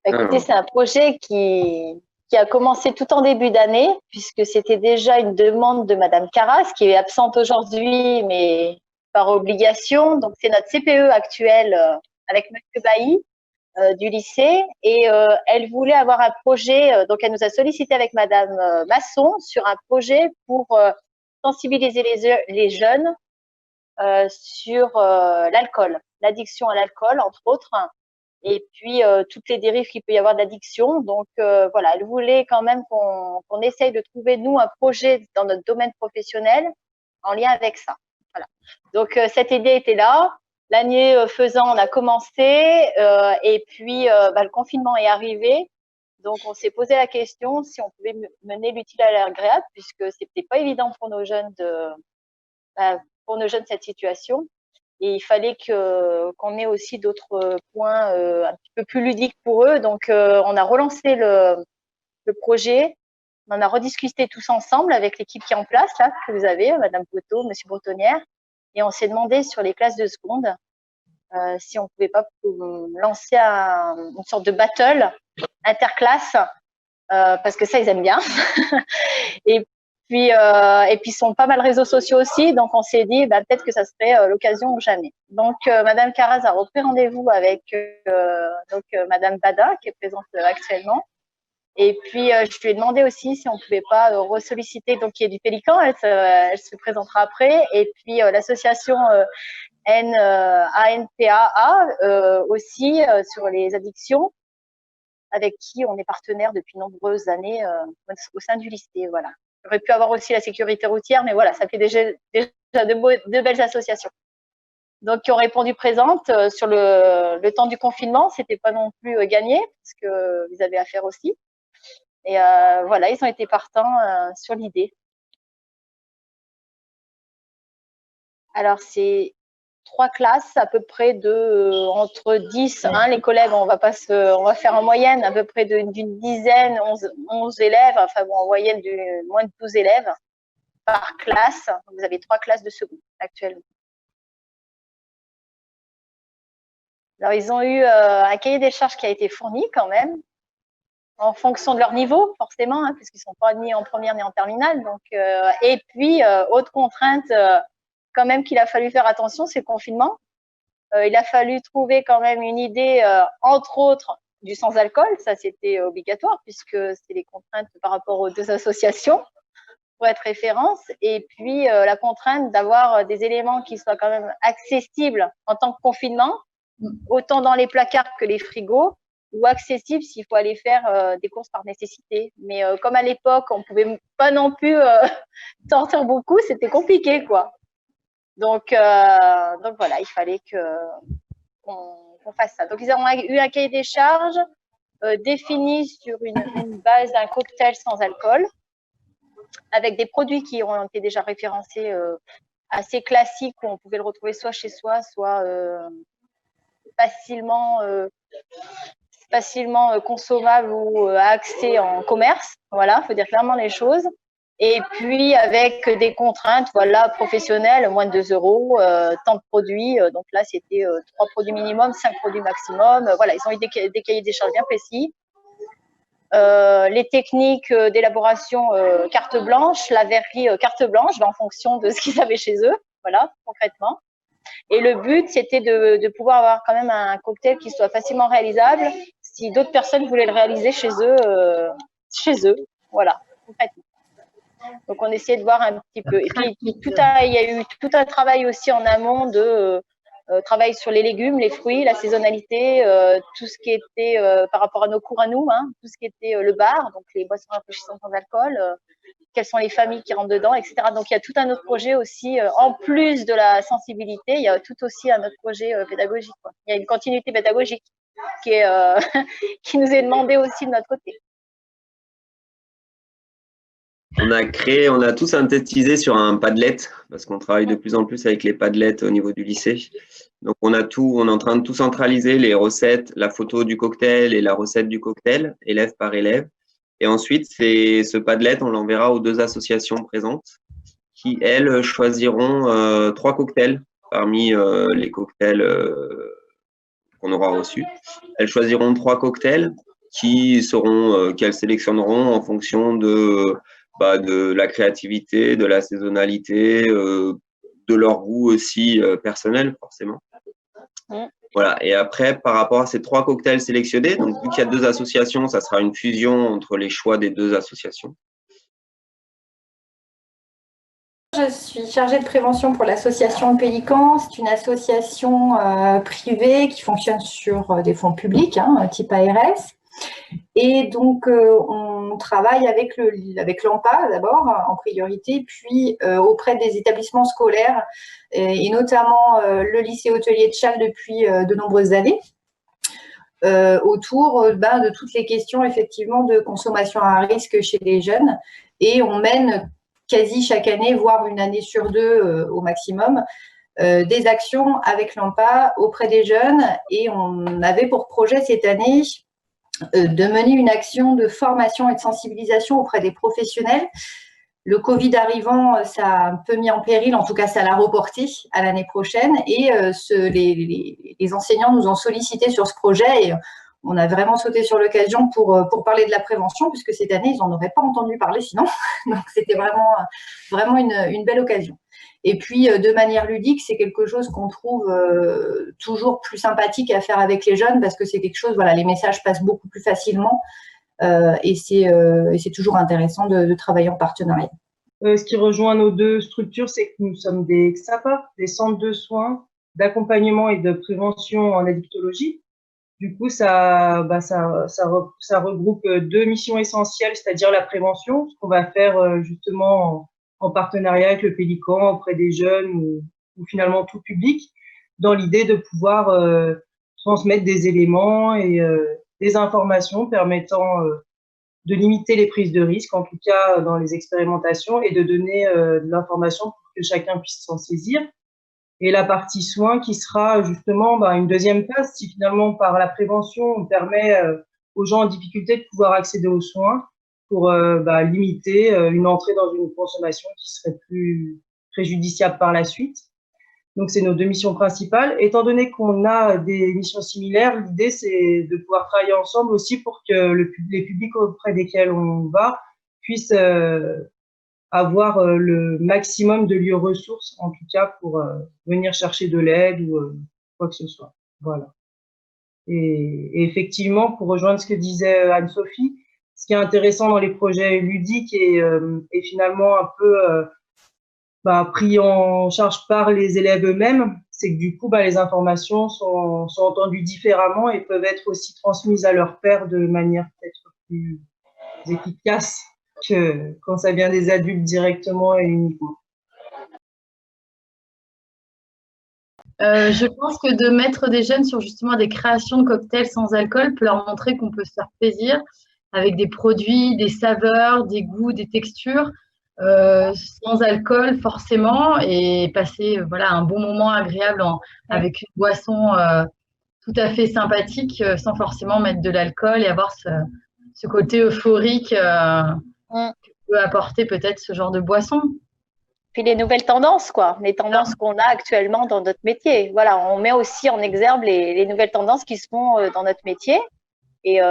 Écoutez, Alors, c'est un projet qui a commencé tout en début d'année, puisque c'était déjà une demande de Madame Carras, qui est absente aujourd'hui, mais par obligation. Donc, c'est notre CPE actuelle avec Monsieur Bailly du lycée. Et elle voulait avoir un projet, donc elle nous a sollicité avec Madame Masson sur un projet pour sensibiliser les jeunes sur l'alcool, l'addiction à l'alcool, entre autres, et puis toutes les dérives qu'il peut y avoir d'addiction. Donc voilà, elle voulait quand même qu'on essaye de trouver, nous, un projet dans notre domaine professionnel en lien avec ça. Voilà. Donc cette idée était là. L'année faisant, on a commencé et puis le confinement est arrivé. Donc on s'est posé la question si on pouvait mener l'utile à l'agréable, puisque c'était pas évident pour nos jeunes pour nos jeunes cette situation. Et il fallait qu'on ait aussi d'autres points un petit peu plus ludiques pour eux. Donc, on a relancé le projet. On en a rediscuté tous ensemble avec l'équipe qui est en place, là, que vous avez, Madame Poteau, Monsieur Bretonnière. Et on s'est demandé sur les classes de seconde si on pouvait pas lancer une sorte de battle interclasse, parce que ça, ils aiment bien. Et puis ils sont pas mal réseaux sociaux aussi, donc on s'est dit peut-être que ça serait l'occasion ou jamais. Donc Madame Carraz a repris rendez-vous avec Madame Bada qui est présente actuellement. Et puis je lui ai demandé aussi si on pouvait pas ressolliciter, donc qui est du Pélican, elle se présentera après. Et puis l'association ANPAA aussi sur les addictions, avec qui on est partenaire depuis nombreuses années au sein du lycée. Voilà. J'aurais pu avoir aussi la sécurité routière, mais voilà, ça fait déjà de belles associations. Donc, qui ont répondu présentes sur le temps du confinement. C'était pas non plus gagné, parce qu'ils avaient affaire aussi. Et voilà, ils ont été partants sur l'idée. Alors, c'est 3 classes à peu près de entre 10, hein, les collègues, on va faire en moyenne à peu près d'une dizaine, 11 élèves, enfin bon, en moyenne moins de 12 élèves par classe. Vous avez 3 classes de seconde actuellement. Alors, ils ont eu un cahier des charges qui a été fourni quand même, en fonction de leur niveau, forcément, hein, puisqu'ils ne sont pas ni en première ni en terminale. Donc, et puis, autre contrainte, quand même qu'il a fallu faire attention, c'est le confinement. Il a fallu trouver quand même une idée, entre autres, du sans-alcool. Ça, c'était obligatoire, puisque c'est les contraintes par rapport aux 2 associations pour être référence. Et puis, la contrainte d'avoir des éléments qui soient quand même accessibles en tant que confinement, autant dans les placards que les frigos, ou accessibles s'il faut aller faire des courses par nécessité. Mais comme à l'époque, on pouvait pas non plus sortir beaucoup, c'était compliqué, quoi. Donc voilà, il fallait qu'on fasse ça. Donc ils ont eu un cahier des charges défini sur une base d'un cocktail sans alcool, avec des produits qui ont été déjà référencés assez classiques, où on pouvait le retrouver soit chez soi, soit facilement consommable ou à accès en commerce. Voilà, il faut dire clairement les choses. Et puis avec des contraintes, voilà, professionnelles, moins de 2 euros, tant de produits. Donc là, c'était 3 produits minimum, 5 produits maximum. Voilà, ils ont eu des cahiers des charges bien précis. Les techniques d'élaboration carte blanche, la verrerie carte blanche, en fonction de ce qu'ils avaient chez eux. Voilà, concrètement. Et le but, c'était de pouvoir avoir quand même un cocktail qui soit facilement réalisable si d'autres personnes voulaient le réaliser chez eux. Voilà, concrètement. Donc, on essayait de voir un petit peu. Et puis, il y a eu tout un travail aussi en amont de travail sur les légumes, les fruits, la saisonnalité, tout ce qui était par rapport à nos cours à nous, hein, tout ce qui était le bar, donc les boissons rafraîchissantes sans alcool, quelles sont les familles qui rentrent dedans, etc. Donc, il y a tout un autre projet aussi, en plus de la sensibilité, il y a tout aussi un autre projet pédagogique, quoi. Il y a une continuité pédagogique qui qui nous est demandée aussi de notre côté. on a tout synthétisé sur un Padlet, parce qu'on travaille de plus en plus avec les Padlets au niveau du lycée. Donc, on est en train de tout centraliser, les recettes, la photo du cocktail et la recette du cocktail, élève par élève. Et ensuite, ce Padlet, on l'enverra aux 2 associations présentes qui, elles, choisiront 3 cocktails parmi les cocktails qu'on aura reçus. Elles choisiront 3 cocktails qu'elles sélectionneront en fonction de la créativité, de la saisonnalité, de leur goût aussi personnel, forcément. Voilà. Et après, par rapport à ces 3 cocktails sélectionnés, donc vu qu'il y a 2 associations, ça sera une fusion entre les choix des 2 associations. Je suis chargée de prévention pour l'association Pélican. C'est une association privée qui fonctionne sur des fonds publics, type ARS. Et donc, on travaille avec l'AMPA d'abord, en priorité, puis auprès des établissements scolaires, et notamment le lycée hôtelier de Châles depuis de nombreuses années, autour de toutes les questions, effectivement, de consommation à risque chez les jeunes. Et on mène quasi chaque année, voire une année sur 2 au maximum, des actions avec l'AMPA auprès des jeunes. Et on avait pour projet cette année de mener une action de formation et de sensibilisation auprès des professionnels. Le Covid arrivant, ça a un peu mis en péril, en tout cas ça l'a reporté à l'année prochaine, et les enseignants nous ont sollicité sur ce projet et on a vraiment sauté sur l'occasion pour parler de la prévention, puisque cette année, ils n'en auraient pas entendu parler sinon. Donc, c'était vraiment une belle occasion. Et puis, de manière ludique, c'est quelque chose qu'on trouve toujours plus sympathique à faire avec les jeunes, parce que c'est quelque chose, voilà, les messages passent beaucoup plus facilement et c'est toujours intéressant de travailler en partenariat. Ce qui rejoint nos 2 structures, c'est que nous sommes des XAPA, des centres de soins, d'accompagnement et de prévention en addictologie. Du coup, ça regroupe 2 missions essentielles, c'est-à-dire la prévention, ce qu'on va faire justement en partenariat avec le Pélican auprès des jeunes ou finalement tout public, dans l'idée de pouvoir transmettre des éléments et des informations permettant de limiter les prises de risques, en tout cas dans les expérimentations, et de donner de l'information pour que chacun puisse s'en saisir. Et la partie soins qui sera justement une deuxième phase, si finalement par la prévention on permet aux gens en difficulté de pouvoir accéder aux soins pour limiter une entrée dans une consommation qui serait plus préjudiciable par la suite. Donc c'est nos 2 missions principales. Étant donné qu'on a des missions similaires, l'idée c'est de pouvoir travailler ensemble aussi pour que les publics auprès desquels on va puissent avoir le maximum de lieux ressources, en tout cas pour venir chercher de l'aide ou quoi que ce soit. Voilà. Et effectivement, pour rejoindre ce que disait Anne-Sophie, ce qui est intéressant dans les projets ludiques et finalement un peu pris en charge par les élèves eux-mêmes, c'est que du coup, les informations sont entendues différemment et peuvent être aussi transmises à leurs pairs de manière peut-être plus efficace que quand ça vient des adultes directement et uniquement. Je pense que de mettre des jeunes sur justement des créations de cocktails sans alcool peut leur montrer qu'on peut se faire plaisir avec des produits, des saveurs, des goûts, des textures, sans alcool forcément, et passer un bon moment agréable avec une boisson tout à fait sympathique, sans forcément mettre de l'alcool et avoir ce côté euphorique que peut apporter peut-être ce genre de boisson. Puis les nouvelles tendances, les tendances qu'on a actuellement dans notre métier. Voilà, on met aussi en exergue les nouvelles tendances qui se font dans notre métier. Et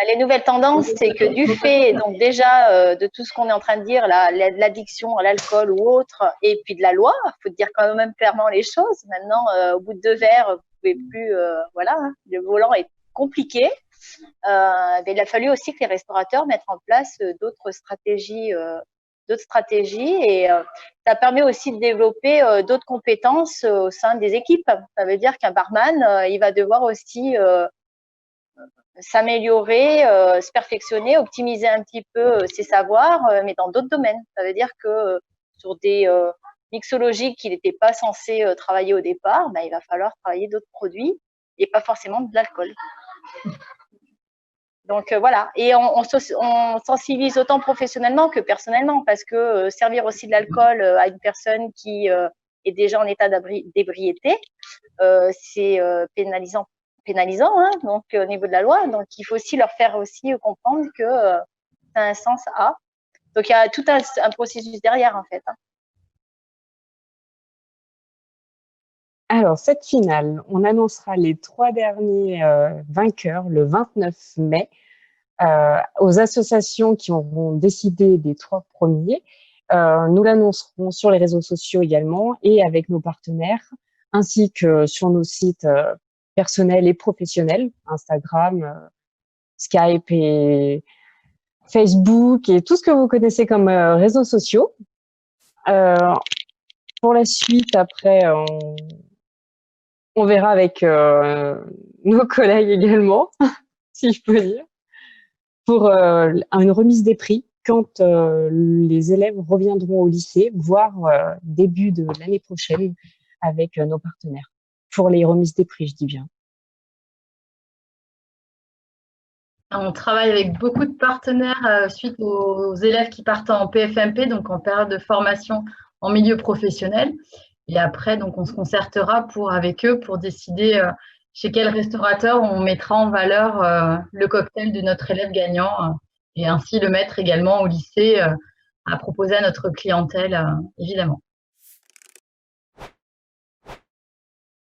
les nouvelles tendances, c'est que du fait, donc déjà, de tout ce qu'on est en train de dire, l'addiction à l'alcool ou autre, et puis de la loi, il faut dire quand même clairement les choses. Maintenant, au bout de 2 verres, vous pouvez plus, le volant est compliqué. Mais il a fallu aussi que les restaurateurs mettent en place d'autres stratégies et ça permet aussi de développer d'autres compétences au sein des équipes. Ça veut dire qu'un barman, il va devoir aussi s'améliorer, se perfectionner, optimiser un petit peu ses savoirs, mais dans d'autres domaines. Ça veut dire que sur des mixologies qu'il n'était pas censé travailler au départ, il va falloir travailler d'autres produits et pas forcément de l'alcool. Donc voilà, et on sensibilise autant professionnellement que personnellement, parce que servir aussi de l'alcool à une personne qui est déjà en état d'ébriété, c'est pénalisant, donc au niveau de la loi. Donc il faut aussi leur faire aussi comprendre que ça a un sens à. Donc il y a tout un processus derrière en fait. Alors, cette finale, on annoncera les 3 derniers vainqueurs le 29 mai aux associations qui auront décidé des 3 premiers. Nous l'annoncerons sur les réseaux sociaux également et avec nos partenaires, ainsi que sur nos sites personnels et professionnels, Instagram, Skype et Facebook et tout ce que vous connaissez comme réseaux sociaux. Pour la suite, après, on verra avec nos collègues également, si je peux dire, pour une remise des prix quand les élèves reviendront au lycée, voire début de l'année prochaine avec nos partenaires. Pour les remises des prix, je dis bien. On travaille avec beaucoup de partenaires suite aux élèves qui partent en PFMP, donc en période de formation en milieu professionnel. Et après, donc, on se concertera avec eux pour décider chez quel restaurateur on mettra en valeur le cocktail de notre élève gagnant et ainsi le mettre également au lycée à proposer à notre clientèle, évidemment.